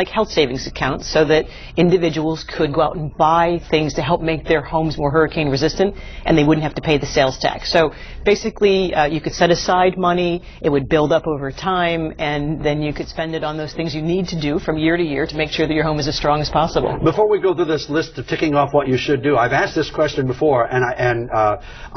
like health savings accounts so that individuals could go out and buy things to help make their homes more hurricane resistant, and they wouldn't have to pay the sales tax. So basically, you could set aside money, it would build up over time, and then you could spend it on those things you need to do from year to year to make sure that your home is as strong as possible. Before we go through this list of ticking off what you should do, I've asked this question before, and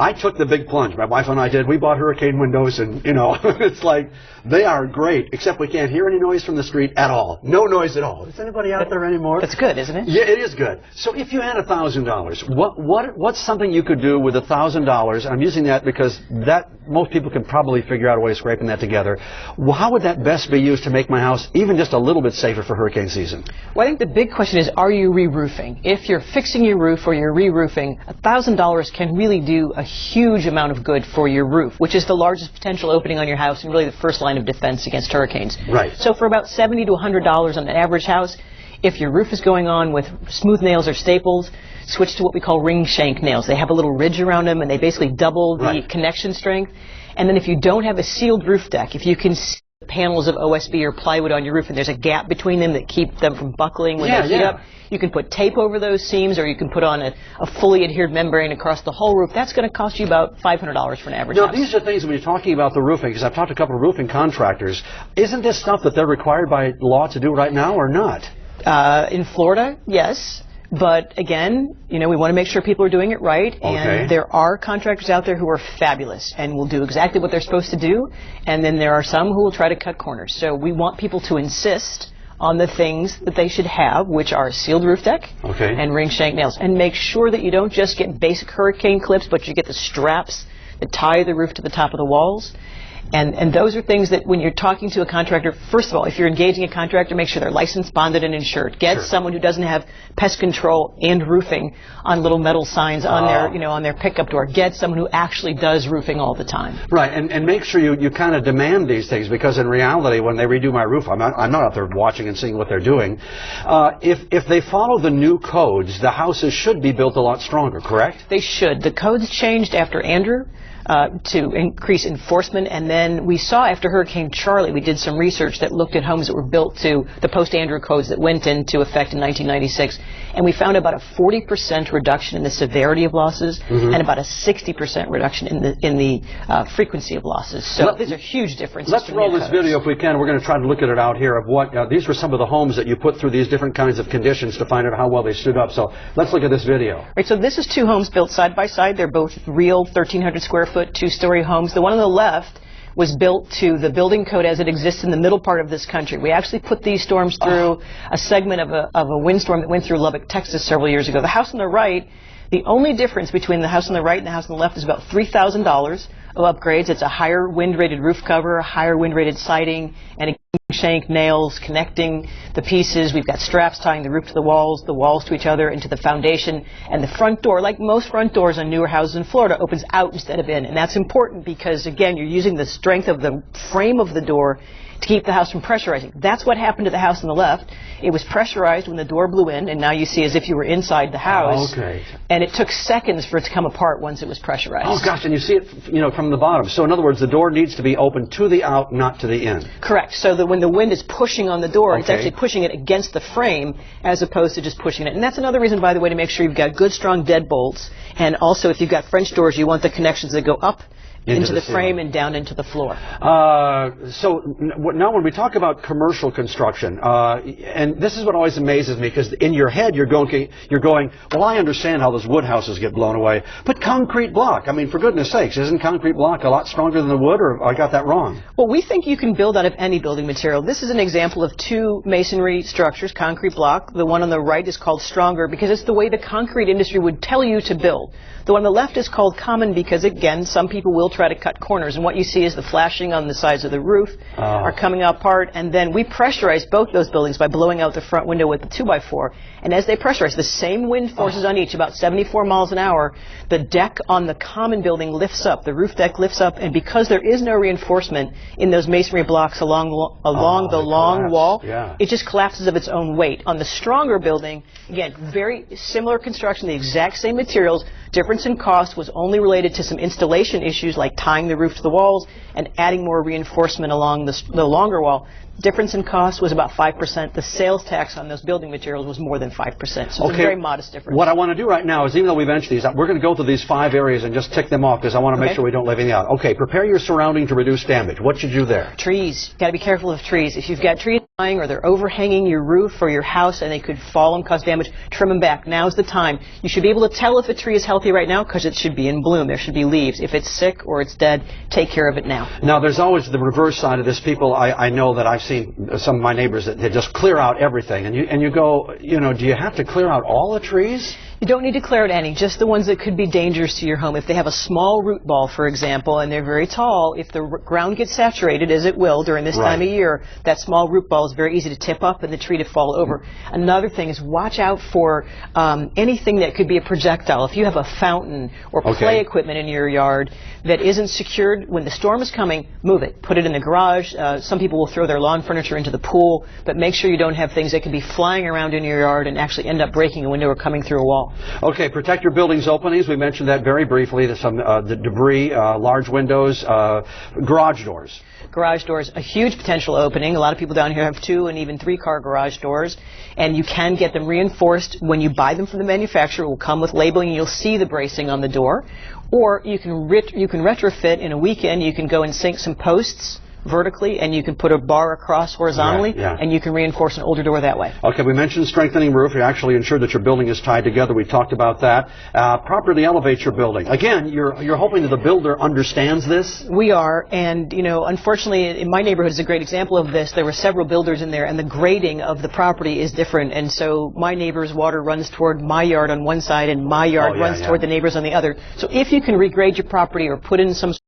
I took the big plunge. My wife and I did. We bought hurricane windows, and it's like they are great, except we can't hear any noise from the street at all. No noise at all. Is anybody out there anymore? That's good, isn't it? Yeah, it is good. So if you had $1,000, what's something you could do with $1,000? I'm using that because most people can probably figure out a way of scraping that together. How would that best be used to make my house even just a little bit safer for hurricane season? Well, I think the big question is, are you re-roofing? If you're fixing your roof or you're re-roofing, $1,000 can really do a huge amount of good for your roof, which is the largest potential opening on your house and really the first line of defense against hurricanes. Right. So for about $70 to $100 on an average house, if your roof is going on with smooth nails or staples, switch to what we call ring shank nails. They have a little ridge around them, and they basically double the connection strength. And then if you don't have a sealed roof deck, if you can see panels of OSB or plywood on your roof and there's a gap between them that keep them from buckling when they heat up, you can put tape over those seams, or you can put on a fully adhered membrane across the whole roof. That's going to cost you about $500 for an average house. Now, these are things when you're talking about the roofing, because I've talked to a couple of roofing contractors. Isn't this stuff that they're required by law to do right now or not? In Florida, yes. But again, we want to make sure people are doing it right, and there are contractors out there who are fabulous and will do exactly what they're supposed to do, and then there are some who will try to cut corners. So we want people to insist on the things that they should have, which are a sealed roof deck and ring shank nails, and make sure that you don't just get basic hurricane clips, but you get the straps that tie the roof to the top of the walls. And those are things that when you're talking to a contractor, first of all, if you're engaging a contractor, make sure they're licensed, bonded, and insured. Get someone who doesn't have pest control and roofing on little metal signs on their, on their pickup door. Get someone who actually does roofing all the time. Right, and make sure you kind of demand these things, because in reality, when they redo my roof, I'm not out there watching and seeing what they're doing. If they follow the new codes, the houses should be built a lot stronger, correct? They should. The codes changed after Andrew. To increase enforcement, and then we saw after Hurricane Charlie, we did some research that looked at homes that were built to the post-Andrew codes that went into effect in 1996, and we found about a 40% reduction in the severity of losses and about a 60% reduction in the frequency of losses. So these are huge differences. Let's roll this video if we can. We're going to try to look at it out here of what these were some of the homes that you put through these different kinds of conditions to find out how well they stood up. So let's look at this video. Right. So this is two homes built side by side. They're both real 1,300 square foot, two-story homes. The one on the left was built to the building code as it exists in the middle part of this country. We actually put these storms through a segment of a windstorm that went through Lubbock, Texas several years ago. The house on the right, the only difference between the house on the right and the house on the left is about $3,000 of upgrades. It's a higher wind-rated roof cover, a higher wind-rated siding, and a shank nails connecting the pieces. We've got straps tying the roof to the walls to each other, and to the foundation. And the front door, like most front doors on newer houses in Florida, opens out instead of in. And that's important because, again, you're using the strength of the frame of the door to keep the house from pressurizing. That's what happened to the house on the left. It was pressurized when the door blew in, and now you see as if you were inside the house. And it took seconds for it to come apart once it was pressurized. Oh, gosh, and you see it, from the bottom. So, in other words, the door needs to be open to the out, not to the in. Correct. So that when the wind is pushing on the door, it's actually pushing it against the frame as opposed to just pushing it. And that's another reason, by the way, to make sure you've got good, strong deadbolts. And also, if you've got French doors, you want the connections that go up into the frame and down into the floor. So now when we talk about commercial construction, and this is what always amazes me, because in your head you're going, well, I understand how those wood houses get blown away, but concrete block, I mean, for goodness sakes, isn't concrete block a lot stronger than the wood, or I got that wrong? Well, we think you can build out of any building material. This is an example of two masonry structures, concrete block. The one on the right is called stronger because it's the way the concrete industry would tell you to build. The one on the left is called common because, again, some people will try to cut corners. And what you see is the flashing on the sides of the roof are coming apart. And then we pressurize both those buildings by blowing out the front window with the 2x4. And as they pressurize, the same wind forces on each, about 74 miles an hour, the deck on the common building lifts up. The roof deck lifts up. And because there is no reinforcement in those masonry blocks along the long wall, it just collapses of its own weight. On the stronger building, again, very similar construction, the exact same materials, Difference in cost was only related to some installation issues like tying the roof to the walls and adding more reinforcement along the longer wall. Difference in cost was about 5%. The sales tax on those building materials was more than 5%. So it's a very modest difference. What I want to do right now is, even though we've mentioned these, we're going to go through these 5 areas and just tick them off because I want to make sure we don't leave anything out. Okay, prepare your surrounding to reduce damage. What should you do there? Trees. You've got to be careful of trees. If you've got trees dying or they're overhanging your roof or your house and they could fall and cause damage, trim them back. Now's the time. You should be able to tell if a tree is healthy right now because it should be in bloom. There should be leaves. If it's sick or it's dead, take care of it now. Now, there's always the reverse side of this. People, I know that I've seen some of my neighbors that they just clear out everything, and you go, you know, do you have to clear out all the trees? You don't need to clear out any, just the ones that could be dangerous to your home. If they have a small root ball, for example, and they're very tall, if the ground gets saturated, as it will during this time of year, that small root ball is very easy to tip up and the tree to fall over. Another thing is watch out for anything that could be a projectile. If you have a fountain or play equipment in your yard that isn't secured, when the storm is coming, move it. Put it in the garage. Some people will throw their lawn furniture into the pool, but make sure you don't have things that can be flying around in your yard and actually end up breaking a window or coming through a wall. Okay, protect your building's openings. We mentioned that very briefly. There's some debris, large windows, garage doors. Garage doors, a huge potential opening. A lot of people down here have 2 and even 3-car garage doors, and you can get them reinforced. When you buy them from the manufacturer, it will come with labeling, and you'll see the bracing on the door. Or you can retrofit in a weekend. You can go and sink some posts vertically, and you can put a bar across horizontally, and you can reinforce an older door that way. Okay, we mentioned strengthening roof. You actually ensure that your building is tied together. We talked about that. Properly elevate your building. Again, you're hoping that the builder understands this? We are, and you know, unfortunately, in my neighborhood is a great example of this. There were several builders in there, and the grading of the property is different, and so my neighbor's water runs toward my yard on one side, and my yard runs toward the neighbor's on the other. So if you can regrade your property or put in some